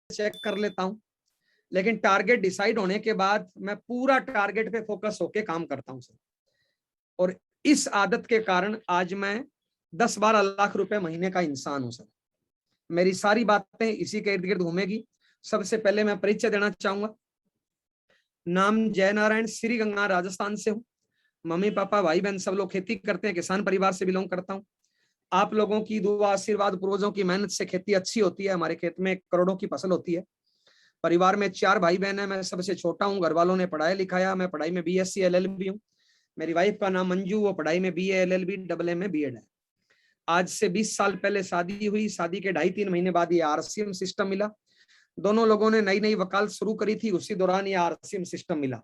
Check कर लेता हूं, लेकिन टारगेट डिसाइड होने के बाद मैं पूरा टारगेट पे फोकस होके काम करता हूं सर। और इस आदत के कारण आज मैं 10-12 लाख रुपए महीने का इंसान हूं सर। मेरी सारी बातें इसी के इर्द गिर्द घूमेगी। सबसे पहले मैं परिचय देना चाहूंगा। नाम जय नारायण, श्री गंगा, राजस्थान से हूँ। मम्मी पापा भाई बहन सब लोग खेती करते हैं, किसान परिवार से बिलोंग करता हूँ। आप लोगों की दुआ आशीर्वाद पूर्वजों की मेहनत से खेती अच्छी होती है। हमारे खेत में करोड़ों की फसल होती है। परिवार में 4 भाई बहन है, मैं सबसे छोटा हूँ। घर वालों ने पढ़ाया लिखाया, मैं पढ़ाई में BSc LLB हूँ। मेरी वाइफ का नाम मंजू, वो पढ़ाई में BA LLB AA में B.Ed है। आज से 20 साल पहले शादी हुई। शादी के 2.5-3 महीने बाद ये RCM सिस्टम मिला। दोनों लोगों ने नई नई वकालत शुरू करी थी, उसी दौरान ये RCM सिस्टम मिला।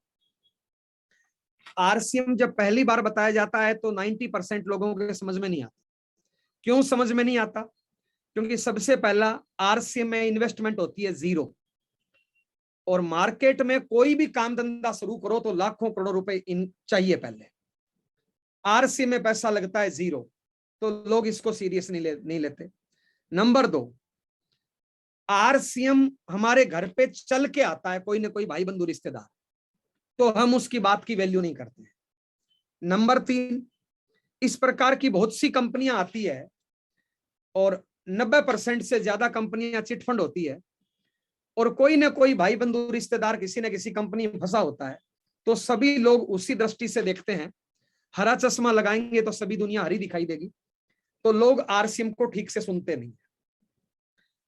RCM जब पहली बार बताया जाता है तो 90% लोगों के समझ में नहीं आता। क्यों समझ में नहीं आता? क्योंकि सबसे पहला RCM में इन्वेस्टमेंट होती है 0, और मार्केट में कोई भी काम धंधा शुरू करो तो लाखों करोड़ों रुपए चाहिए पहले। RCM में पैसा लगता है 0, तो लोग इसको सीरियस नहीं लेते। नंबर 2, RCM हमारे घर पे चल के आता है, कोई ना कोई भाई बंधु रिश्तेदार, तो हम उसकी बात की वैल्यू नहीं करते हैं। नंबर 3, इस प्रकार की बहुत सी कंपनियां आती है और 90% से ज्यादा कंपनियां चिटफंड होती है, और कोई ना कोई भाई बंधु रिश्तेदार किसी न किसी कंपनी में फंसा होता है, तो सभी लोग उसी दृष्टि से देखते हैं। हरा चश्मा लगाएंगे तो सभी दुनिया हरी दिखाई देगी, तो लोग RCM को ठीक से सुनते नहीं।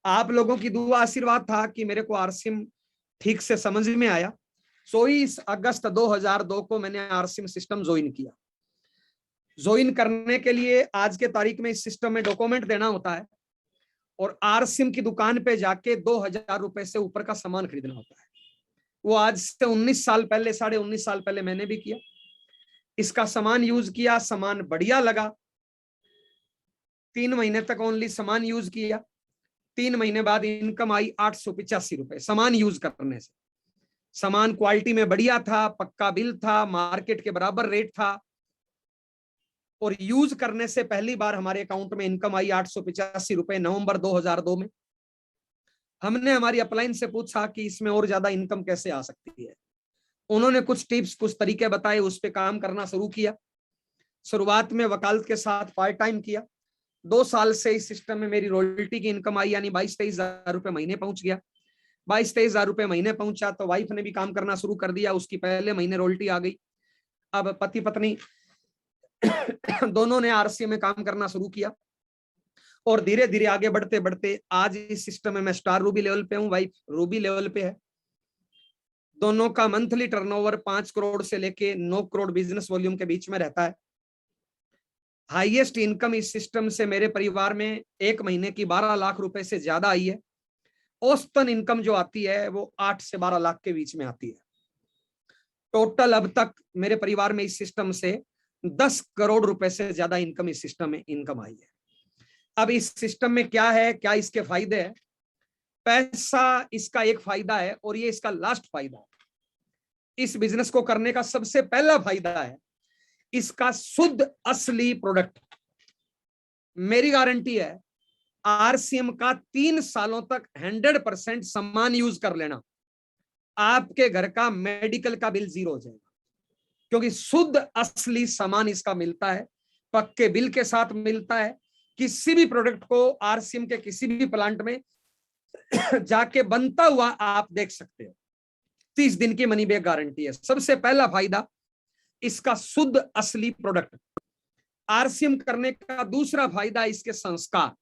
आप लोगों की दुआ आशीर्वाद था कि मेरे को RCM ठीक से समझ में आया। 24 अगस्त 2002 को मैंने RCM सिस्टम ज्वाइन किया। ज्वाइन करने के लिए आज के तारीख में इस सिस्टम में डॉक्यूमेंट देना होता है, और RCM की दुकान पे जाके 2,000 रुपए से ऊपर का सामान खरीदना होता है। वो आज से 19 साल पहले, 19.5 साल पहले मैंने भी किया। इसका सामान यूज किया, सामान बढ़िया लगा। 3 महीने तक ओनली सामान यूज किया। 3 महीने बाद इनकम आई 885 रुपए सामान यूज करने से। सामान क्वालिटी में बढ़िया था, पक्का बिल था, मार्केट के बराबर रेट था, और यूज करने से पहली बार हमारे अकाउंट में इनकम आई 885 रुपए नवंबर 2002 में। हमने हमारी अपलाइन से पूछा कि इसमें और ज्यादा इनकम कैसे आ सकती है। उन्होंने कुछ टिप्स, कुछ तरीके बताए, उस पर काम करना शुरू किया। शुरुआत में वकालत के साथ पार्ट टाइम किया। 2 साल से इस सिस्टम में मेरी रॉयल्टी की इनकम आई, यानी 22-23 हजार रुपए महीने पहुंच गया। 22-23 हजार रुपए महीने पहुंचा तो वाइफ ने भी काम करना शुरू कर दिया, उसकी पहले महीने रॉयल्टी आ गई। अब पति पत्नी दोनों ने RCM में काम करना शुरू किया, और धीरे धीरे आगे बढ़ते बढ़ते आज इस सिस्टम में मैं स्टार रूबी लेवल पे हूँ, वाइफ रूबी लेवल पे है। दोनों का मंथली टर्नओवर 5 करोड़ से लेके 9 करोड़ बिजनेस वॉल्यूम के बीच में रहता है। हाईएस्ट इनकम इस सिस्टम से मेरे परिवार में एक महीने की 12 लाख रुपए से ज्यादा आई है। औसतन इनकम जो आती है वो 8 से 12 लाख के बीच में आती है। टोटल अब तक मेरे परिवार में इस सिस्टम से 10 करोड़ रुपए से ज्यादा इनकम इस सिस्टम में इनकम आई है। अब इस सिस्टम में क्या है, क्या इसके फायदे हैं? पैसा इसका एक फायदा है, और ये इसका लास्ट फायदा है। इस बिजनेस को करने का सबसे पहला फायदा है इसका शुद्ध असली प्रोडक्ट। मेरी गारंटी है RCM का 3 सालों तक 100% सामान यूज कर लेना, आपके घर का मेडिकल का बिल 0 हो जाएगा, क्योंकि शुद्ध असली सामान इसका मिलता है, पक्के बिल के साथ मिलता है। किसी भी प्रोडक्ट को RCM के किसी भी प्लांट में जाके बनता हुआ आप देख सकते हो। 30 दिन की मनी बैक गारंटी है। सबसे पहला फायदा इसका शुद्ध असली प्रोडक्ट। RCM करने का दूसरा फायदा इसके संस्कार।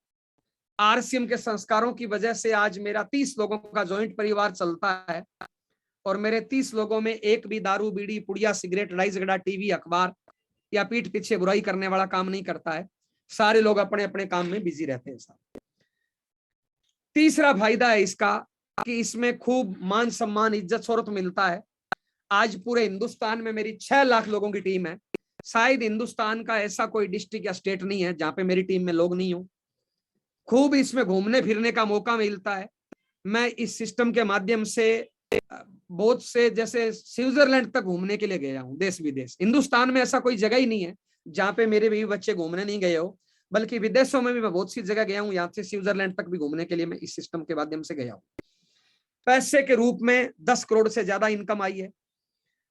RCM के संस्कारों की वजह से आज मेरा 30 लोगों का जॉइंट परिवार चलता है, और मेरे 30 लोगों में एक भी दारू बीड़ी पुड़िया सिगरेट लड़ाई झगड़ा टीवी अखबार या पीठ पीछे बुराई करने वाला काम नहीं करता है। सारे लोग अपने अपने काम में बिजी रहते हैं साहब। तीसरा फायदा है इसका कि इसमें खूब मान सम्मान इज्जत शोहरत मिलता है। आज पूरे हिंदुस्तान में मेरी 6 लाख लोगों की टीम है। शायद हिंदुस्तान का ऐसा कोई डिस्ट्रिक्ट या स्टेट नहीं है जहां पे मेरी टीम में लोग नहीं हो। खूब इसमें घूमने फिरने का मौका मिलता है। मैं इस सिस्टम के माध्यम से बहुत से, जैसे स्विट्जरलैंड तक घूमने के लिए गया हूँ, देश विदेश। हिंदुस्तान में ऐसा कोई जगह ही नहीं है जहां पे मेरे भी बच्चे घूमने नहीं गए हो, बल्कि विदेशों में भी मैं बहुत सी जगह गया हूँ। यहाँ से स्विट्जरलैंड तक भी घूमने के लिए मैं इस सिस्टम के माध्यम से गया हूँ। पैसे के रूप में 10 करोड़ से ज्यादा इनकम आई है।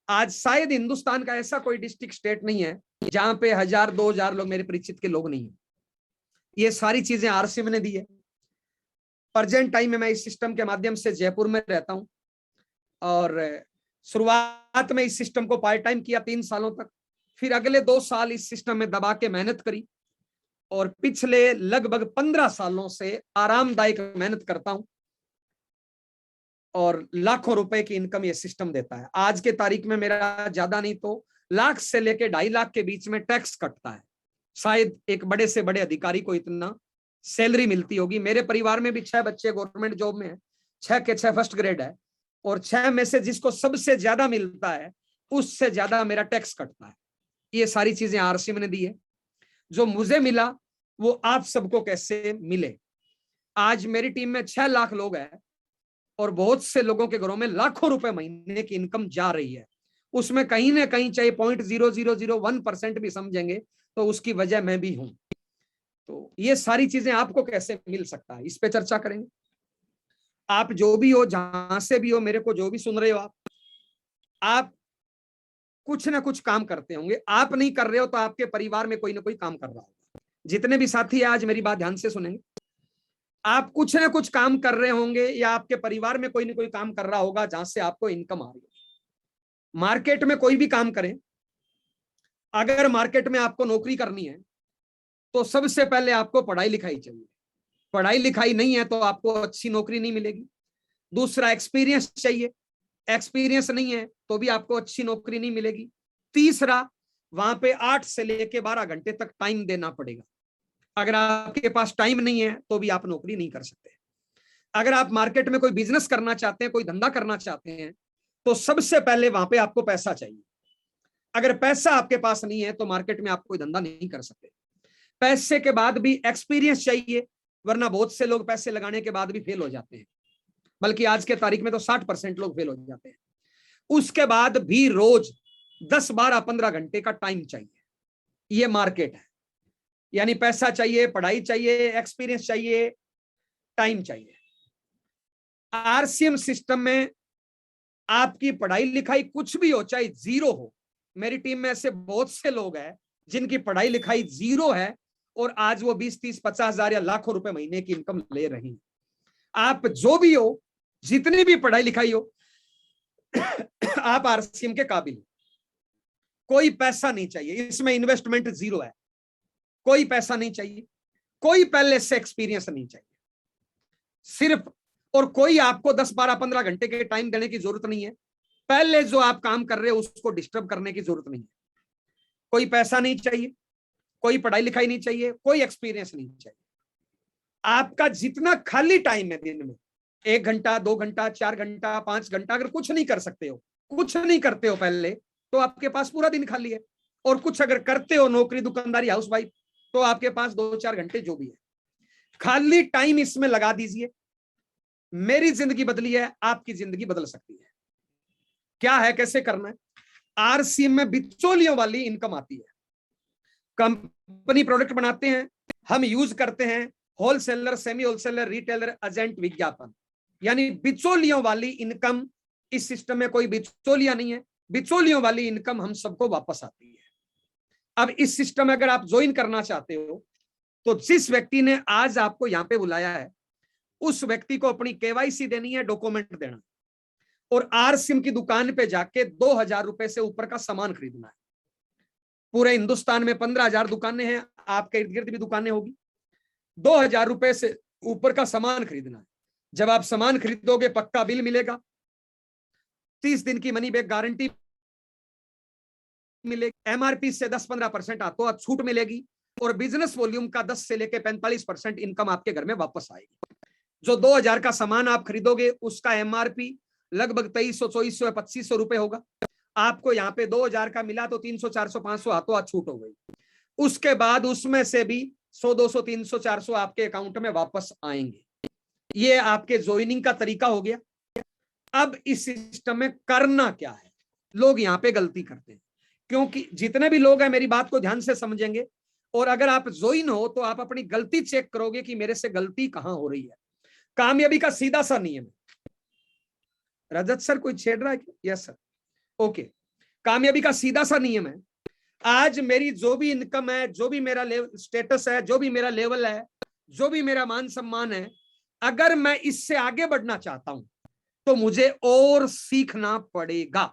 आज शायद हिंदुस्तान का ऐसा कोई डिस्ट्रिक्ट स्टेट नहीं है जहां पे 1000-2000 लोग मेरे परिचित के लोग नहीं है। ये सारी चीजें आरसीएम ने दी है। प्रेजेंट टाइम में मैं इस सिस्टम के माध्यम से जयपुर में रहता हूं और शुरुआत में इस सिस्टम को पार्ट टाइम किया 3 सालों तक, फिर अगले 2 साल इस सिस्टम में दबा के मेहनत करी और पिछले लगभग 15 सालों से आरामदायक मेहनत करता हूं और लाखों रुपए की इनकम ये सिस्टम देता है। आज के तारीख में मेरा ज्यादा नहीं तो लाख से लेके 2.5 लाख के बीच में टैक्स कटता है। शायद एक बड़े से बड़े अधिकारी को इतना सैलरी मिलती होगी। मेरे परिवार में भी 6 बच्चे गवर्नमेंट जॉब में है, 6 के 6 फर्स्ट ग्रेड है और 6 में से जिसको सबसे ज्यादा मिलता है उससे ज्यादा मेरा टैक्स कटता है। ये सारी चीजें आरसीएम ने दी है। जो मुझे मिला वो आप सबको कैसे मिले। आज मेरी टीम में 6 लाख लोग हैं और बहुत से लोगों के घरों में लाखों रुपए महीने की इनकम जा रही है। उसमें कहीं ना कहीं चाहे 0.0001% भी समझेंगे तो उसकी वजह मैं भी हूं। तो ये सारी चीजें आपको कैसे मिल सकता है, इस पे चर्चा करेंगे। आप जो भी हो, जहां से भी हो, मेरे को जो भी सुन रहे हो, आप कुछ ना कुछ काम करते होंगे। आप नहीं कर रहे हो तो आपके परिवार में कोई ना कोई काम कर रहा होगा। जितने भी साथी है आज मेरी बात ध्यान से सुनेंगे। आप कुछ ना कुछ काम कर रहे होंगे या आपके परिवार में कोई ना कोई काम कर रहा होगा जहां से आपको इनकम आ रही है। मार्केट में कोई भी काम करें, अगर मार्केट में आपको नौकरी करनी है तो सबसे पहले आपको पढ़ाई लिखाई चाहिए। पढ़ाई लिखाई नहीं है तो आपको अच्छी नौकरी नहीं मिलेगी। दूसरा, एक्सपीरियंस चाहिए। एक्सपीरियंस नहीं है तो भी आपको अच्छी नौकरी नहीं मिलेगी। तीसरा, वहां पे 8 से लेके 12 घंटे तक टाइम देना पड़ेगा। अगर आपके पास टाइम नहीं है तो भी आप नौकरी नहीं कर सकते। अगर आप मार्केट में कोई बिजनेस करना चाहते हैं, कोई धंधा करना चाहते हैं, तो सबसे पहले वहां पे आपको पैसा चाहिए। अगर पैसा आपके पास नहीं है तो मार्केट में आप कोई धंधा नहीं कर सकते। पैसे के बाद भी एक्सपीरियंस चाहिए, वरना बहुत से लोग पैसे लगाने के बाद भी फेल हो जाते हैं। बल्कि आज के तारीख में तो 60% लोग फेल हो जाते हैं। उसके बाद भी रोज 10, 12, 15 घंटे का टाइम चाहिए। ये मार्केट है। यानी पैसा चाहिए, पढ़ाई चाहिए, एक्सपीरियंस चाहिए, टाइम चाहिए। आरसीएम सिस्टम में आपकी पढ़ाई लिखाई कुछ भी हो, चाहे 0 हो। मेरी टीम में ऐसे बहुत से लोग हैं जिनकी पढ़ाई लिखाई 0 है और आज वो 20, 30, 50 हजार या लाखों रुपए महीने की इनकम ले रही हैं। आप जो भी हो, जितनी भी पढ़ाई लिखाई हो, आप आरसीएम के काबिल। कोई पैसा नहीं चाहिए, इसमें इन्वेस्टमेंट 0 है। कोई पैसा नहीं चाहिए, कोई पहले से एक्सपीरियंस नहीं चाहिए। सिर्फ और कोई आपको 10, 12, 15 घंटे के टाइम देने की जरूरत नहीं है। पहले जो आप काम कर रहे हो उसको डिस्टर्ब करने की जरूरत नहीं है। कोई पैसा नहीं चाहिए, कोई पढ़ाई लिखाई नहीं चाहिए, कोई एक्सपीरियंस नहीं चाहिए। आपका जितना खाली टाइम है दिन में, 1 घंटा, 2 घंटा, 4 घंटा, 5 घंटा, अगर कुछ नहीं कर सकते हो, कुछ नहीं करते हो पहले, तो आपके पास पूरा दिन खाली है। और कुछ अगर करते हो, नौकरी, दुकानदारी, हाउस वाइफ, तो आपके पास 2-4 घंटे जो भी है, खाली टाइम इसमें लगा दीजिए। मेरी जिंदगी बदली है, आपकी जिंदगी बदल सकती है। क्या है, कैसे करना है? आरसीएम में बिचौलियों वाली इनकम आती है। कंपनी प्रोडक्ट बनाते हैं, हम यूज करते हैं, wholesaler, semi wholesaler, retailer, agent, विज्ञापन, यानी बिचौलियों वाली इनकम। इस सिस्टम में कोई बिचौलिया नहीं है। बिचौलियों वाली इनकम हम सबको वापस आती है। अब इस सिस्टम में अगर आप ज्वाइन करना चाहते हो तो जिस व्यक्ति ने आज आपको यहां पे बुलाया है उस व्यक्ति को अपनी केवाईसी देनी है, डॉक्यूमेंट देना, और आरसीएम की दुकान पे जाके 2000 रुपए से ऊपर का सामान खरीदना है। पूरे हिंदुस्तान में 15,000 दुकानें हैं, आपके इर्द गिर्द भी दुकानें होगी। 2000 रुपए से ऊपर का सामान खरीदना है। जब आप सामान खरीदोगे, पक्का बिल मिलेगा, 30 दिन की मनी बैक गारंटी मिलेगी, एमआरपी से 10-15% तो छूट मिलेगी, और बिजनेस वॉल्यूम का 10 से लेकर 45% इनकम आपके घर में वापस आएगी। जो 2000 का सामान आप खरीदोगे उसका एमआरपी लगभग 2300, 2400 या 2500 रुपए होगा। आपको यहाँ पे 2000 का मिला तो 300, 400, 500 हाथों हाथ छूट हो गई। उसके बाद उसमें से भी 100, 200, 300, 400 आपके अकाउंट में वापस आएंगे। ये आपके ज्वाइनिंग का तरीका हो गया। अब इस सिस्टम में करना क्या है? लोग यहाँ पे गलती करते हैं, क्योंकि जितने भी लोग हैं मेरी बात को ध्यान से समझेंगे, और अगर आप ज्वाइन हो तो आप अपनी गलती चेक करोगे कि मेरे से गलती कहां हो रही है। कामयाबी का सीधा सा नियम है, रजत सर कोई छेड़ रहा है क्या? Yes sir. ओके, कामयाबी का सीधा सा नियम है, आज मेरी जो भी इनकम है, जो भी मेरा स्टेटस है, जो भी मेरा लेवल है, जो भी मेरा मान सम्मान है, अगर मैं इससे आगे बढ़ना चाहता हूं तो मुझे और सीखना पड़ेगा,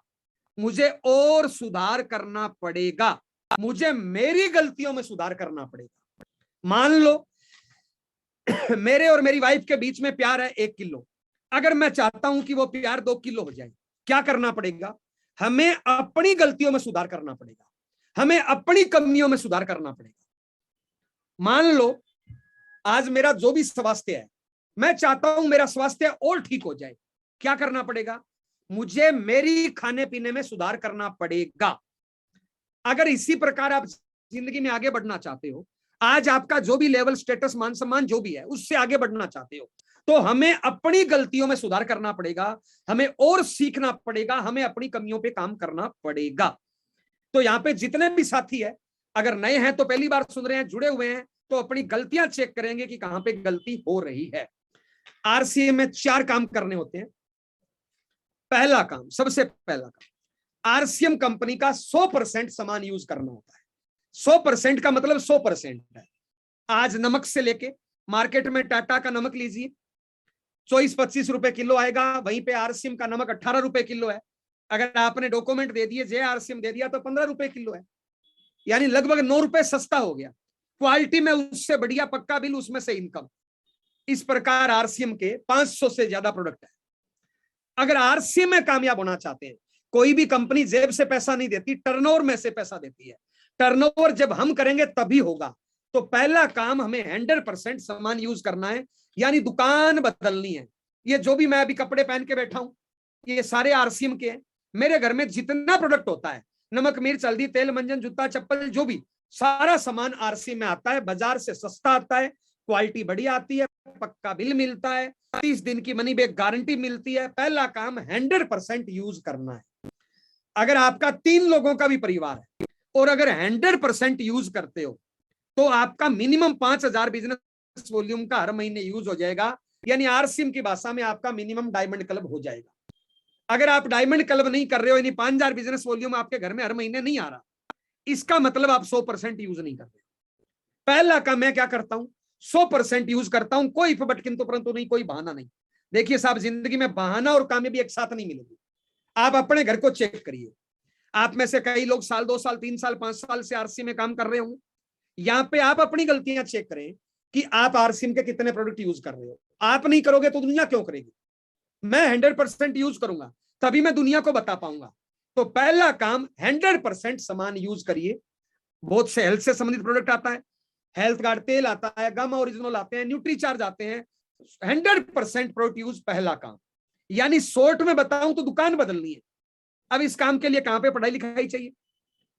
मुझे और सुधार करना पड़ेगा, मुझे मेरी गलतियों में सुधार करना पड़ेगा। मान लो मेरे और मेरी वाइफ के बीच में प्यार है 1 किलो, अगर मैं चाहता हूं कि वो प्यार 2 किलो हो जाए, क्या करना पड़ेगा? हमें अपनी गलतियों में सुधार करना पड़ेगा, हमें अपनी कमियों में सुधार करना पड़ेगा। मान लो आज मेरा जो भी स्वास्थ्य है, मैं चाहता हूं मेरा स्वास्थ्य और ठीक हो जाए, क्या करना पड़ेगा? मुझे मेरी खाने पीने में सुधार करना पड़ेगा। अगर इसी प्रकार आप जिंदगी में आगे बढ़ना चाहते हो, आज आपका जो भी लेवल, स्टेटस, मान सम्मान जो भी है, उससे आगे बढ़ना चाहते हो, तो हमें अपनी गलतियों में सुधार करना पड़ेगा, हमें और सीखना पड़ेगा, हमें अपनी कमियों पे काम करना पड़ेगा। तो यहाँ पे जितने भी साथी है, अगर नए हैं तो पहली बार सुन रहे हैं, जुड़े हुए हैं तो अपनी गलतियां चेक करेंगे कि कहां पे गलती हो रही है। आरसीएम में 4 काम करने होते हैं। पहला काम, सबसे पहला काम, आरसीएम कंपनी का 100% सामान यूज करना होता है। 100% का मतलब 100% है। आज नमक से लेके मार्केट में टाटा का नमक लीजिए, 24-25 रुपए किलो आएगा, वहीं पे आरसीएम का नमक 18 रुपए किलो है। अगर आपने डॉक्यूमेंट दे दिए, जे आरसीएम दे दिया, तो 15 रुपए किलो है, यानी लगभग 9 रुपए सस्ता हो गया। क्वालिटी में उससे बढ़िया पक्का बिल, उसमें से इनकम। इस प्रकार आरसीएम के 500 से ज्यादा प्रोडक्ट है। अगर आरसीएम में कामयाब होना चाहते हैं, कोई भी कंपनी जेब से पैसा नहीं देती, टर्नओवर में से पैसा देती है। टर्नओवर जब हम करेंगे तभी होगा। तो पहला काम, हमें 100% सामान यूज करना है, यानी दुकान बदलनी है। ये जो भी मैं अभी कपड़े पहन के बैठा हूं, ये सारे आरसीएम के हैं। मेरे घर में जितना प्रोडक्ट होता है, नमक, मिर्च, हल्दी, तेल, मंजन, जूता, चप्पल, जो भी सारा सामान आरसीएम में आता है। बाजार से सस्ता आता है, क्वालिटी बढ़िया आती है, पक्का बिल मिलता है, 30 दिन की मनी बैक गारंटी मिलती है। पहला काम 100% यूज करना है। अगर आपका 3 लोगों का भी परिवार है और अगर 100% यूज करते हो, तो आपका मिनिमम 5,000 बिजनेस वॉल्यूम का हर महीने यूज हो जाएगा, यानी आरसीएम की भाषा में आपका मिनिमम डायमंड क्लब हो जाएगा। अगर आप डायमंड क्लब नहीं कर रहे हो, यानी 5,000 बिजनेस वॉल्यूम आपके घर में हर महीने नहीं आ रहा, इसका मतलब आप 100% यूज नहीं कर रहे। पहला काम मैं क्या करता हूं? 100% यूज करता हूं, कोई बट किंतु परंतु नहीं, कोई बहाना नहीं। देखिए साहब, जिंदगी में बहाना और कामयाबी एक साथ नहीं मिलेगी। आप अपने घर को चेक करिए। आप में से कई लोग साल, 2 साल, 3 साल, 5 साल से आरसीएम में काम कर रहे होंगे। यहाँ पे आप अपनी गलतियां चेक करें कि आप आरसीएम के कितने प्रोडक्ट यूज कर रहे हो। आप नहीं करोगे तो दुनिया क्यों करेगी? मैं 100% यूज करूंगा, तभी मैं दुनिया को बता पाऊंगा। तो पहला काम, 100% सामान यूज करिए। बहुत से हेल्थ से संबंधित प्रोडक्ट आता है, हेल्थ गार्ड तेल आता है, गम ओरिजिनल आते हैं, न्यूट्री चार्ज आते हैं। 100% प्रोडक्ट यूज पहला काम। यानी शॉर्ट में बताऊं तो दुकान बदलनी है। अब इस काम के लिए कहां पे पढ़ाई लिखाई चाहिए?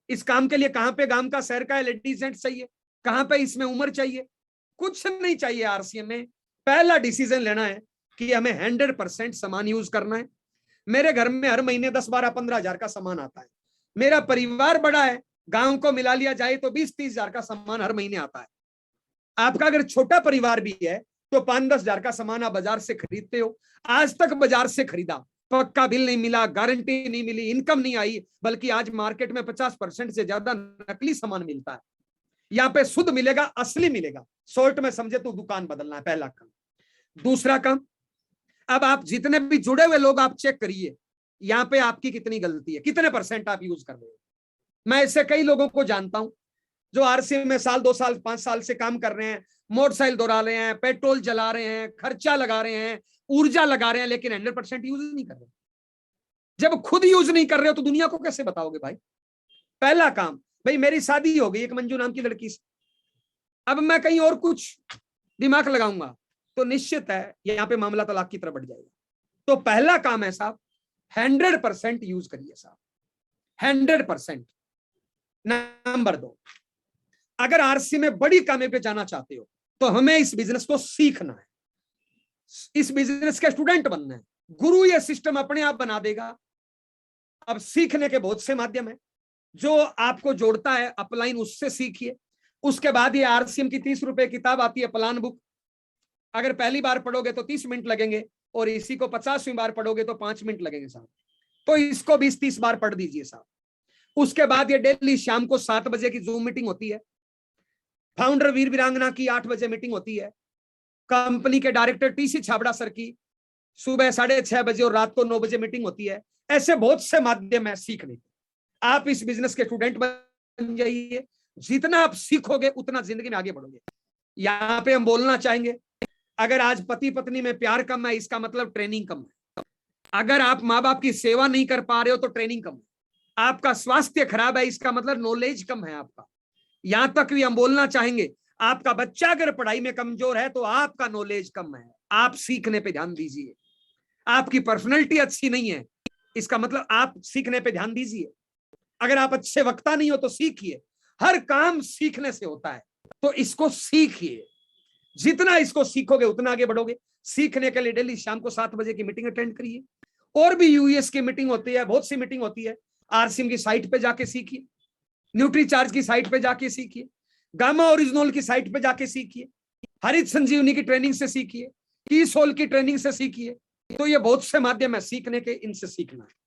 इस काम के लिए कहां पे गांव का, शहर का लेडीज जेंट्स चाहिए? कहां पे इसमें उम्र चाहिए? कुछ नहीं चाहिए। आरसीएम में पहला डिसीजन लेना है कि हमें 100% सामान यूज करना है। मेरे घर में हर महीने 10, 12, 15 हजार का सामान आता है। मेरा परिवार बड़ा है, गांव को मिला लिया जाए तो 20-30 हजार का सामान हर महीने आता है। आपका अगर छोटा परिवार भी है तो 5-10 हजार का सामान आप बाजार से खरीदते हो। आज तक बाजार से खरीदा, पक्का बिल नहीं मिला, गारंटी नहीं मिली, इनकम नहीं आई, बल्कि आज मार्केट में 50% से ज्यादा नकली सामान मिलता है। यहाँ पे शुद्ध मिलेगा, असली मिलेगा। शॉर्ट में समझे तो दुकान बदलना है, पहला काम। दूसरा काम, अब आप जितने भी जुड़े हुए लोग आप चेक करिए, यहाँ पे आपकी कितनी गलती है, कितने % आप यूज कर रहे हो। मैं ऐसे कई लोगों को जानता हूं जो आरसीएम में साल, 2 साल, 5 साल से काम कर रहे हैं, मोटरसाइकिल दौड़ा रहे हैं, पेट्रोल जला रहे हैं, खर्चा लगा रहे हैं, ऊर्जा लगा रहे हैं, लेकिन 100% यूज नहीं कर रहे। जब खुद यूज नहीं कर रहे हो तो दुनिया को कैसे बताओगे भाई? पहला काम, भाई मेरी शादी हो गई एक मंजू नाम की लड़की से, अब मैं कहीं और कुछ दिमाग लगाऊंगा तो निश्चित है यहाँ पे मामला तलाक की तरफ बढ़ जाएगा। तो पहला काम है साहब, 100% यूज करिए साहब, 100%। नंबर 2, अगर आरसी में बड़ी कामयाबी पे जाना चाहते हो तो हमें इस बिजनेस को सीखना है, इस बिजनेस के स्टूडेंट बनना है। गुरु ये सिस्टम अपने आप बना देगा। अब सीखने के बहुत से माध्यम है, जो आपको जोड़ता है अपलाइन, उससे सीखिए। उसके बाद ये आरसीएम की 30 रुपए किताब आती है, प्लान बुक। अगर पहली बार पढ़ोगे तो 30 मिनट लगेंगे, और इसी को 50वीं बार पढ़ोगे तो 5 मिनट लगेंगे साहब। तो इसको 20-30 बार पढ़ दीजिए साहब। उसके बाद ये डेली शाम को 7 बजे की जूम मीटिंग होती है, फाउंडर वीर वीरांगना की 8 बजे मीटिंग होती है, कंपनी के डायरेक्टर टीसी छाबड़ा सर की सुबह 6:30 बजे और रात को 9 बजे मीटिंग होती है। ऐसे बहुत से माध्यम है सीखने। आप इस बिजनेस के स्टूडेंट बन जाइए, जितना आप सीखोगे उतना जिंदगी में आगे बढ़ोगे। यहाँ पे हम बोलना चाहेंगे, अगर आज पति पत्नी में प्यार कम है, इसका मतलब ट्रेनिंग कम है। अगर आप माँ बाप की सेवा नहीं कर पा रहे हो तो ट्रेनिंग कम है। आपका स्वास्थ्य खराब है, इसका मतलब नॉलेज कम है आपका। यहां तक भी हम बोलना चाहेंगे, आपका बच्चा अगर पढ़ाई में कमजोर है तो आपका नॉलेज कम है, आप सीखने पे ध्यान दीजिए। आपकी पर्सनैलिटी अच्छी नहीं है, इसका मतलब आप सीखने पे ध्यान दीजिए। अगर आप अच्छे वक्ता नहीं हो तो सीखिए, हर काम सीखने से होता है, तो इसको सीखिए। जितना इसको सीखोगे उतना आगे बढ़ोगे। सीखने के लिए डेली शाम को 7 बजे की मीटिंग अटेंड करिए। और भी यूएस की मीटिंग होती है, बहुत सी मीटिंग होती है। आरसीएम की साइट पे जाके सीखिए, न्यूट्री चार्ज की साइट पे जाके सीखिए, गामा ओरिजिनल की साइट पे जाके सीखिए, हरित संजीवनी की ट्रेनिंग से सीखिए, की सोल की ट्रेनिंग से सीखिए। तो ये बहुत से माध्यम है सीखने के, इनसे सीखना है।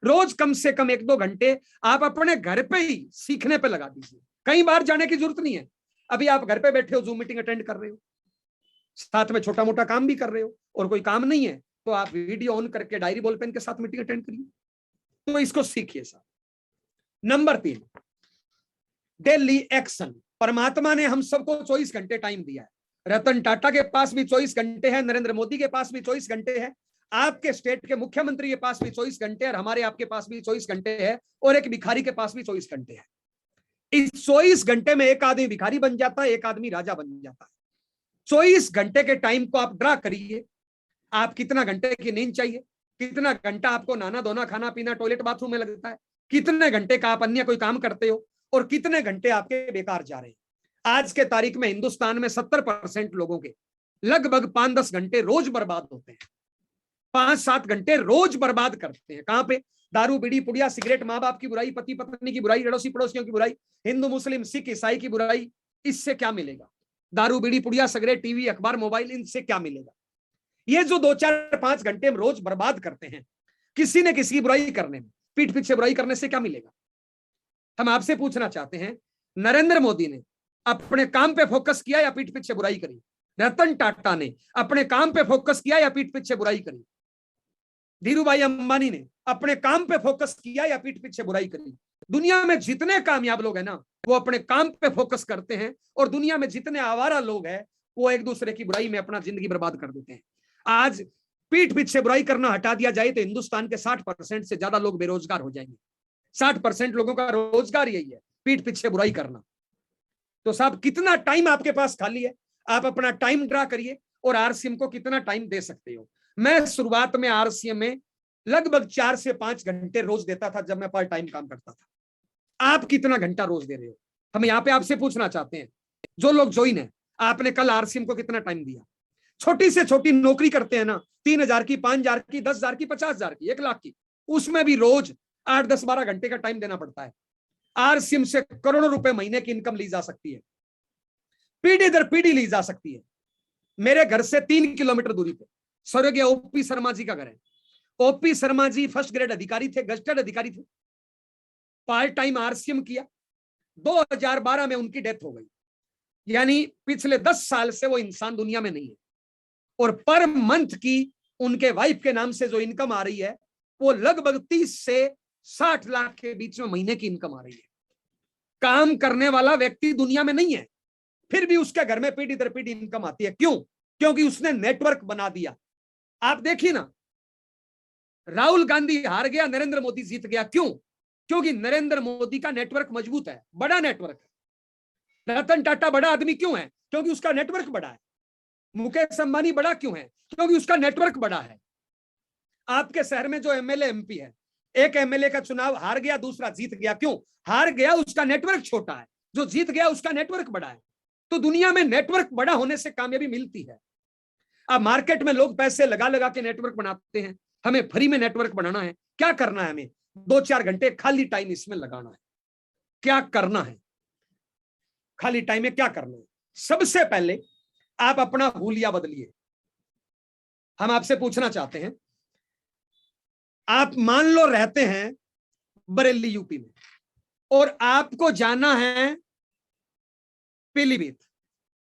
रोज कम से कम 1-2 घंटे आप अपने घर पे ही सीखने पे लगा दीजिए। कई बार जाने की जरूरत नहीं है। अभी आप घर पे बैठे हो, जूम मीटिंग अटेंड कर रहे हो, साथ में छोटा मोटा काम भी कर रहे हो, और कोई काम नहीं है तो आप वीडियो ऑन करके डायरी बॉल पेन के साथ मीटिंग अटेंड करिए। तो इसको सीखिए साहब। Number 3, daily action. परमात्मा ने हम सबको 24 घंटे टाइम दिया है। रतन टाटा के पास भी 24 घंटे हैं, नरेंद्र मोदी के पास भी 24 घंटे हैं, आपके स्टेट के मुख्यमंत्री के पास भी 24 घंटे है, और हमारे आपके पास भी 24 घंटे है, और एक भिखारी के पास भी 24 घंटे है। इस 24 घंटे में एक आदमी भिखारी बन जाता है, एक आदमी राजा बन जाता है। 24 घंटे के टाइम को आप ड्रा करिए। आप कितना घंटे की नींद चाहिए, कितना घंटा आपको नहाना धोना खाना पीना टॉयलेट बाथरूम में लगता है, कितने घंटे का आप अन्य कोई काम करते हो, और कितने घंटे आपके बेकार जा रहे हैं। आज के तारीख में हिंदुस्तान में 70% लोगों के लगभग 5-10 घंटे रोज बर्बाद होते हैं। 5-7 घंटे रोज बर्बाद करते हैं। कहां पे? दारू बीड़ी पुड़िया सिगरेट, माँ बाप की बुराई, पति पत्नी की बुराई, अड़ोसी पड़ोसियों की बुराई, हिंदू मुस्लिम सिख ईसाई की बुराई। इससे क्या मिलेगा? दारू बीड़ी पुड़िया सिगरेट टीवी अखबार मोबाइल, इनसे क्या मिलेगा? ये जो 2-4-5 घंटे हम रोज बर्बाद करते हैं किसी न किसी की बुराई करने में, पीठ पीछे बुराई करने से क्या मिलेगा? हम आपसे पूछना चाहते हैं, नरेंद्र मोदी ने अपने काम पे फोकस किया या पीठ पीछे बुराई करी? रतन टाटा ने अपने काम पे फोकस किया या पीठ पीछे बुराई करी? धीरू भाई अंबानी ने अपने काम पे फोकस किया या पीठ पीछे बुराई करी? दुनिया में जितने कामयाब लोग हैं ना, वो अपने काम पे फोकस करते हैं, और दुनिया में जितने आवारा लोग हैं वो एक दूसरे की बुराई में अपना जिंदगी बर्बाद कर देते हैं। आज पीठ पीछे बुराई करना हटा दिया जाए तो हिंदुस्तान के 60% से ज्यादा लोग बेरोजगार हो जाएंगे। 60% लोगों का रोजगार यही है, पीठ पीछे बुराई करना। तो साहब, कितना टाइम आपके पास खाली है? आप अपना टाइम ड्रा करिए, और आरसीएम को कितना टाइम दे सकते हो। मैं शुरुआत में आरसीएम में लगभग 4 से 5 घंटे रोज देता था जब मैं पार्ट टाइम काम करता था। आप कितना घंटा रोज दे रहे हो? हम यहाँ पे आपसे पूछना चाहते हैं, जो लोग ज्वाइन है, आपने कल आरसीएम को कितना टाइम दिया? छोटी से छोटी नौकरी करते हैं ना, 3,000 की, 5,000 की, 10,000 की, 50,000 की, 1 लाख की, उसमें भी रोज 8, 10, 12 घंटे का टाइम देना पड़ता है। आरसीएम से करोड़ों रुपए महीने की इनकम ली जा सकती है, पीढ़ी दर पीढ़ी ली जा सकती है। मेरे घर से 3 किलोमीटर दूरी पे स्वर्गीय ओपी शर्मा जी का घर है। OP Sharma ji first grade अधिकारी थे, गजटेड अधिकारी थे, पार्ट टाइम आरसीएम किया। 2012 में उनकी डेथ हो गई, यानी पिछले 10 साल से वो इंसान दुनिया में नहीं है। और पर मंथ की उनके वाइफ के नाम से जो इनकम आ रही है वो लगभग 30 से 60 लाख के बीच में महीने की इनकम आ रही है। काम करने वाला व्यक्ति दुनिया में नहीं है, फिर भी उसके घर में पीढ़ी दर पीढ़ी इनकम आती है। क्यों? क्योंकि उसने नेटवर्क बना दिया। आप देखिए ना, राहुल गांधी हार गया, नरेंद्र मोदी जीत गया। क्यों? क्योंकि नरेंद्र मोदी का नेटवर्क मजबूत है, बड़ा नेटवर्क है। रतन टाटा बड़ा आदमी क्यों है? क्योंकि उसका नेटवर्क बड़ा है। मुकेश अंबानी बड़ा क्यों है? क्योंकि उसका नेटवर्क बड़ा है। आपके शहर में जो एमएलए एमपी है, एक एमएलए का चुनाव हार गया, दूसरा जीत गया। क्यों हार गया? उसका नेटवर्क छोटा है। जो जीत गया उसका नेटवर्क बड़ा है। तो दुनिया में नेटवर्क बड़ा होने से कामयाबी मिलती है। अब मार्केट में लोग पैसे लगा लगा के नेटवर्क बनाते हैं, हमें फ्री में नेटवर्क बनाना है। क्या करना है? हमें 2-4 घंटे खाली टाइम इसमें लगाना है। क्या करना है खाली टाइम में? क्या करना है? सबसे पहले आप अपना हुलिया बदलिए। हम आपसे पूछना चाहते हैं, आप मान लो रहते हैं बरेली यूपी में और आपको जाना है पीलीभीत,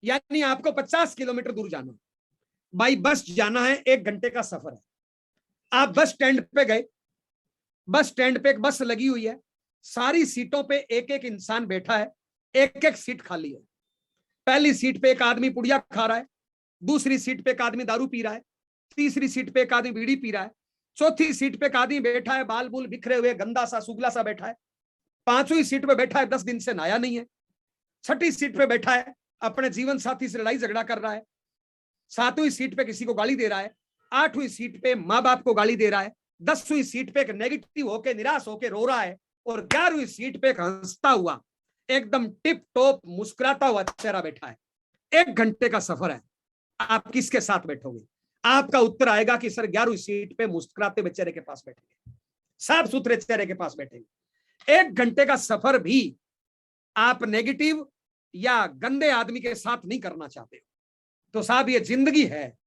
यानी आपको 50 किलोमीटर दूर जाना, बाई बस जाना है, 1 घंटे का सफर है। आप बस स्टैंड पे गए, बस स्टैंड पे एक बस लगी हुई है, सारी सीटों पे एक एक इंसान बैठा है, एक एक सीट खाली है। पहली सीट पे एक आदमी पुड़िया खा रहा है, दूसरी सीट पे एक आदमी दारू पी रहा है, तीसरी सीट पे एक आदमी बीड़ी पी रहा है, चौथी सीट पे एक आदमी बैठा है बाल बूल बिखरे हुए, गंदा सा सुगला सा बैठा है, पांचवी सीट पे बैठा है 10 दिन से नहाया नहीं है, छठी सीट पे बैठा है अपने जीवन साथी से लड़ाई झगड़ा कर रहा है, सातवीं सीट पे किसी को गाली दे रहा है, आठवीं सीट पे माँ बाप को गाली दे रहा है, 10वीं सीट पे एक नेगेटिव होके निराश होके रो रहा है, और 11वीं सीट पे एक हंसता हुआ एकदम टिप टॉप मुस्कुराता हुआ चेहरा बैठा है। 1 घंटे का सफर है, आप किसके साथ बैठोगे? आपका उत्तर आएगा कि सर 11वीं सीट पे मुस्कुराते हुए चेहरे के पास बैठेंगे, साफ सुथरे चेहरे के पास बैठेंगे। 1 घंटे का सफर भी आप नेगेटिव या गंदे आदमी के साथ नहीं करना चाहते हो। तो साहब ये जिंदगी है,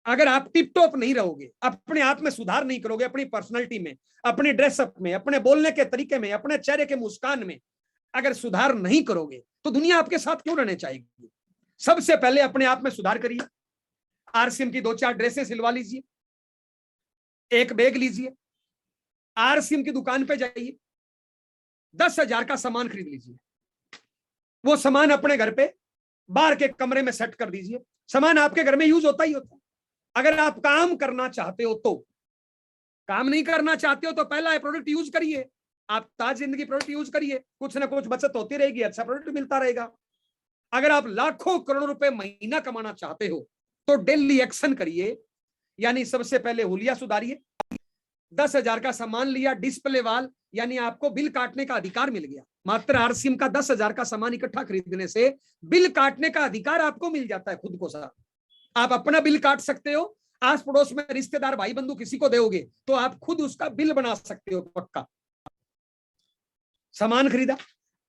अगर आप टिप टॉप नहीं रहोगे, अपने आप में सुधार नहीं करोगे, अपनी पर्सनालिटी में, अपनी ड्रेसअप में, अपने बोलने के तरीके में, अपने चेहरे के मुस्कान में अगर सुधार नहीं करोगे तो दुनिया आपके साथ क्यों रहने चाहेगी? सबसे पहले अपने आप में सुधार करिए। आरसीएम की 2-4 ड्रेसें सिलवा लीजिए, एक बैग लीजिए, आरसीएम की दुकान पे जाइए, 10,000 का सामान खरीद लीजिए, वो सामान अपने घर पे बाहर के कमरे में सेट कर दीजिए। सामान आपके घर में यूज होता ही होता है। अगर आप काम करना चाहते हो तो, काम नहीं करना चाहते हो तो पहला प्रोडक्ट यूज करिए, आप ताज जिंदगी प्रोडक्ट यूज करिए, कुछ ना कुछ बचत होती रहेगी, अच्छा प्रोडक्ट मिलता रहेगा। अगर आप लाखों करोड़ों रुपए महीना कमाना चाहते हो तो डेली एक्शन करिए, यानी सबसे पहले हुलिया सुधारिए। 10,000 का सामान लिया, डिस्प्ले वाल, यानी आपको बिल काटने का अधिकार मिल गया। मात्र आरसीएम का 10,000 का सामान इकट्ठा खरीदने से बिल काटने का अधिकार आपको मिल जाता है खुद को। साहब आप अपना बिल काट सकते हो, आस पड़ोस में रिश्तेदार भाई बंधु किसी को दोगे तो आप खुद उसका बिल बना सकते हो पक्का। सामान खरीदा,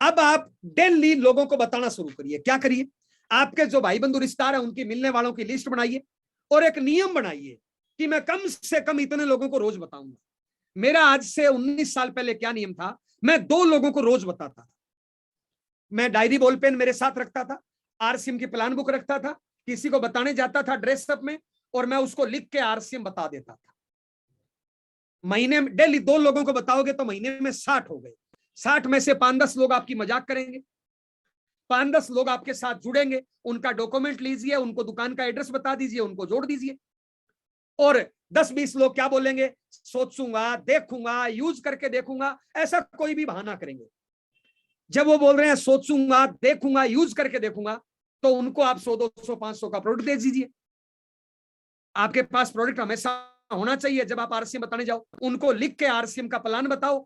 अब आप डेली लोगों को बताना शुरू करिए। क्या करिए? आपके जो भाई बंधु रिश्तेदार है उनकी मिलने वालों की लिस्ट बनाइए और एक नियम बनाइए कि मैं कम से कम इतने लोगों को रोज बताऊंगा। मेरा आज से 19 साल पहले क्या नियम था, मैं 2 लोगों को रोज बताता था। मैं डायरी बॉल पेन मेरे साथ रखता था, आरसीएम की प्लान बुक रखता था, किसी को बताने जाता था ड्रेसअप में और मैं उसको लिख के आरसीएम बता देता था। महीने में डेली 2 लोगों को बताओगे तो महीने में 60 हो गए। 60 में से 5-10 लोग आपकी मजाक करेंगे, 5-10 लोग आपके साथ जुड़ेंगे, उनका डॉक्यूमेंट लीजिए, उनको दुकान का एड्रेस बता दीजिए, उनको जोड़ दीजिए। और 10-20 लोग क्या बोलेंगे, सोचूंगा, देखूंगा, यूज करके देखूंगा, ऐसा कोई भी बहाना करेंगे। जब वो बोल रहे हैं सोचूंगा, देखूंगा, यूज करके देखूंगा, तो उनको आप 100, 200, 500 का प्रोडक्ट दे दीजिए। आपके पास प्रोडक्ट हमेशा होना चाहिए। जब आप आरसीएम बताने जाओ, उनको लिख के आरसीएम का प्लान बताओ,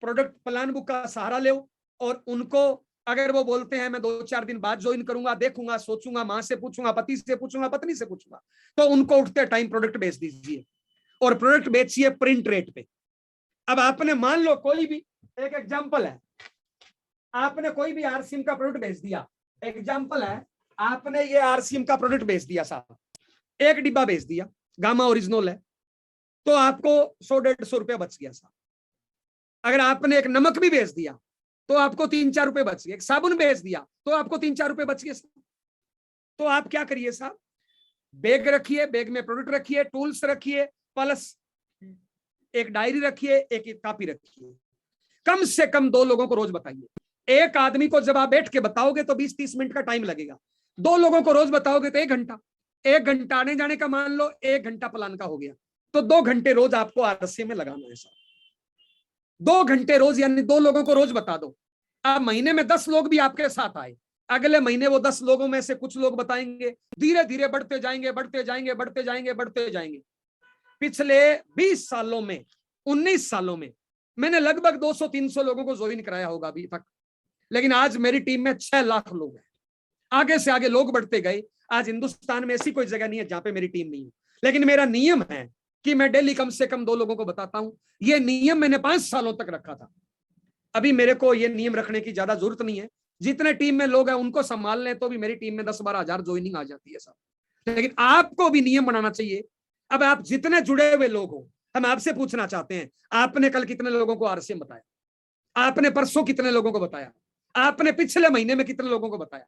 प्रोडक्ट प्लान बुक का सहारा लो, और उनको अगर वो बोलते हैं मैं 2-4 दिन बाद ज्वाइन करूंगा, देखूंगा, सोचूंगा, मां से पूछूंगा, पति से पूछूंगा, पत्नी से पूछूंगा, तो उनको उठते टाइम प्रोडक्ट बेच दीजिए और प्रोडक्ट बेचिए प्रिंट रेट पे। अब आपने मान लो कोई भी, एक एग्जांपल है, आपने कोई भी आरसीएम का प्रोडक्ट बेच दिया, एग्जांपल है, आपने ये आरसीएम का प्रोडक्ट बेच दिया साहब, एक डिब्बा बेच दिया, गामा ओरिजिनल है, तो आपको 100-150 रुपए बच गया साहब। अगर आपने एक नमक भी बेच दिया तो आपको 3-4 रुपए बच गए, एक साबुन बेच दिया तो आपको 3-4 रुपए बच गए। तो आप क्या करिए साहब, बैग रखिए, बैग में प्रोडक्ट रखिए, टूल्स रखिए, प्लस एक डायरी रखिए, एक कॉपी रखिए। कम से कम 2 लोगों को रोज बताइए। एक आदमी को जब आप बैठ के बताओगे तो 20-30 मिनट का टाइम लगेगा, 2 लोगों को रोज बताओगे तो 1 घंटा। 1 घंटा आने जाने का मान लो, 1 घंटा प्लान का हो गया, तो 2 घंटे रोज आपको आरसीएम में लगाना है साहब। 2 घंटे रोज, यानी 2 लोगों को रोज बता दो। अब महीने में 10 लोग भी आपके साथ आए, अगले महीने वो 10 लोगों में से कुछ लोग बताएंगे, धीरे धीरे बढ़ते जाएंगे, बढ़ते जाएंगे, बढ़ते जाएंगे, बढ़ते जाएंगे। पिछले 20 सालों में, 19 सालों में मैंने लगभग 200-300 लोगों को ज्वाइन कराया होगा अभी तक, लेकिन आज मेरी टीम में 6 लाख लोग हैं। आगे से आगे लोग बढ़ते गए। आज हिंदुस्तान में ऐसी कोई जगह नहीं है जहां पे मेरी टीम नहीं है, लेकिन मेरा नियम है कि मैं डेली कम से कम 2 लोगों को बताता हूं। यह नियम मैंने 5 सालों तक रखा था। अभी मेरे को यह नियम रखने की ज्यादा जरूरत नहीं है, जितने टीम में लोग हैं उनको संभाल लें तो भी मेरी टीम में 10-12 हजार ज्वाइनिंग आ जाती है साहब। लेकिन आपको भी नियम बनाना चाहिए। अब आप जितने जुड़े हुए लोग हो, हम आपसे पूछना चाहते हैं, आपने कल कितने लोगों को आरसीएम बताया? आपने परसों कितने लोगों को बताया? आपने पिछले महीने में कितने लोगों को बताया?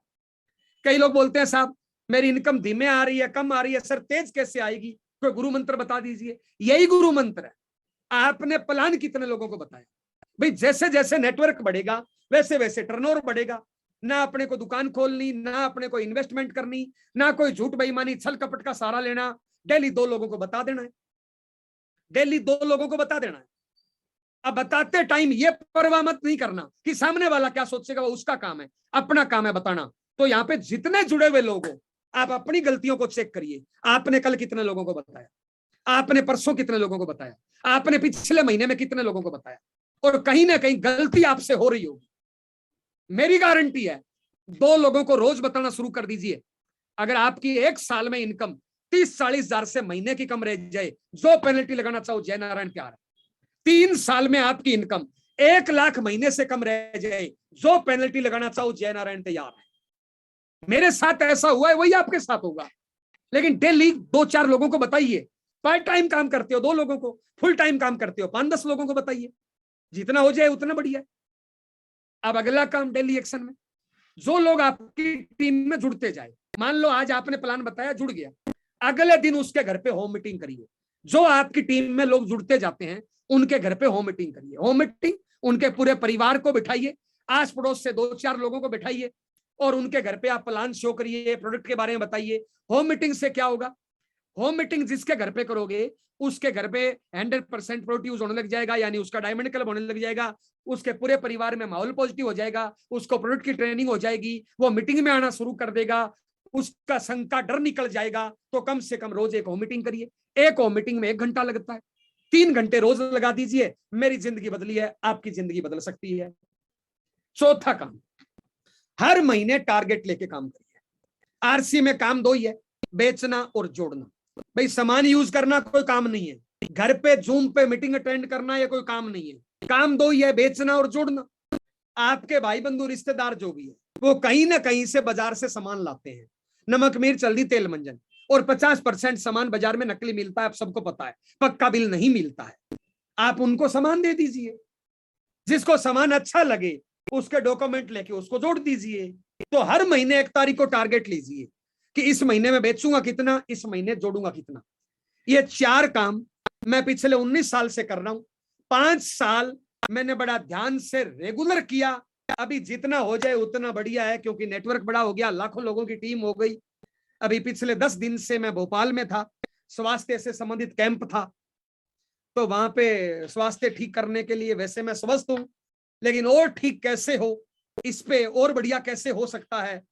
कई लोग बोलते हैं साहब मेरी इनकम धीमे आ रही है, कम आ रही है। सर तेज कैसे आएगी? कोई गुरु मंत्र बता दीजिए। यही गुरु मंत्र है। आपने प्लान कितने लोगों को बताया? भाई जैसे जैसे नेटवर्क बढ़ेगा वैसे वैसे टर्नओवर बढ़ेगा। ना अपने को दुकान खोलनी, ना अपने को इन्वेस्टमेंट करनी, ना कोई झूठ बेईमानी छल कपट का सहारा लेना। डेली 2 लोगों को बता देना है, डेली 2 लोगों को बता देना है। अब बताते टाइम ये परवाह मत नहीं करना कि सामने वाला क्या सोचेगा, वो उसका काम है, अपना काम है बताना। तो यहाँ पे जितने जुड़े हुए लोग हो, आप अपनी गलतियों को चेक करिए। आपने कल कितने लोगों को बताया? आपने परसों कितने लोगों को बताया? आपने पिछले महीने में कितने लोगों को बताया? और कहीं ना कहीं गलती आपसे हो रही होगी। मेरी गारंटी है 2 लोगों को रोज बताना शुरू कर दीजिए। अगर आपकी 1 साल में इनकम 30-40 हजार से महीने की कम रह जाए, जो पेनल्टी लगाना चाहो जय नारायण प्यार है। 3 साल में आपकी इनकम 1 लाख महीने से कम रह जाए, जो पेनल्टी लगाना चाहो जय नारायण तैयार है। मेरे साथ ऐसा हुआ है, वही आपके साथ होगा। लेकिन डेली 2-4 लोगों को बताइए। पार्ट टाइम काम करते हो 2 लोगों को, फुल टाइम काम करते हो 5-10 लोगों को बताइए। जितना हो जाए उतना बढ़िया। अब अगला काम डेली एक्शन में, जो लोग आपकी टीम में जुड़ते जाए, मान लो आज आपने प्लान बताया, जुड़ गया, अगले दिन उसके घर पे होम मीटिंग करिए। जो आपकी टीम में लोग जुड़ते जाते हैं उनके घर पे होम मीटिंग करिए। होम मीटिंग, उनके पूरे परिवार को बिठाइए, आस पड़ोस से 2-4 लोगों को बिठाइए और उनके घर पे आप प्लान शो करिए, प्रोडक्ट के बारे में बताइए। होम मीटिंग से क्या होगा? होम मीटिंग जिसके घर पे करोगे उसके घर पे 100% प्रोड्यूस होने लग जाएगा, यानी उसका डायमंड क्लब होने लग जाएगा। उसके पूरे परिवार में माहौल पॉजिटिव हो जाएगा, उसको प्रोडक्ट की ट्रेनिंग हो जाएगी, वो मीटिंग में आना शुरू कर देगा, उसका संग का डर निकल जाएगा। तो कम से कम रोज एक होम मीटिंग करिए। एक होम मीटिंग में 1 घंटा लगता है, 3 घंटे रोज लगा दीजिए। मेरी जिंदगी बदली है, आपकी जिंदगी बदल सकती है। चौथा काम, हर महीने टारगेट लेके काम करिए। आरसी में काम 2 ही है, बेचना और जोड़ना। भाई सामान यूज करना कोई काम नहीं है, घर पे जूम पे मीटिंग अटेंड करना ये कोई काम नहीं है। काम 2 ही है, बेचना और जोड़ना। आपके भाई बंधु रिश्तेदार जो भी है वो कहीं ना कहीं से बाजार से सामान लाते हैं, नमक मिर्च हल्दी तेल मंजन, और 50% सामान बाजार में नकली मिलता है। आप सबको पता है, पक्का बिल नहीं मिलता है। आप उनको सामान दे दीजिए, जिसको सामान अच्छा लगे उसके डॉक्यूमेंट लेके उसको जोड़ दीजिए। तो हर महीने 1 तारीख को टारगेट लीजिए कि इस महीने में बेचूंगा कितना, इस महीने जोड़ूंगा कितना। ये 4 काम मैं पिछले 19 साल से कर रहा हूं। 5 साल मैंने बड़ा ध्यान से रेगुलर किया। अभी जितना हो जाए उतना बढ़िया है, क्योंकि नेटवर्क बड़ा हो गया, लाखों लोगों की टीम हो गई। अभी पिछले 10 दिन से मैं भोपाल में था, स्वास्थ्य से संबंधित कैंप था, तो वहां पे स्वास्थ्य ठीक करने के लिए वैसे मैं स्वस्थ हूं, लेकिन और ठीक कैसे हो, इस पे और बढ़िया कैसे हो सकता है,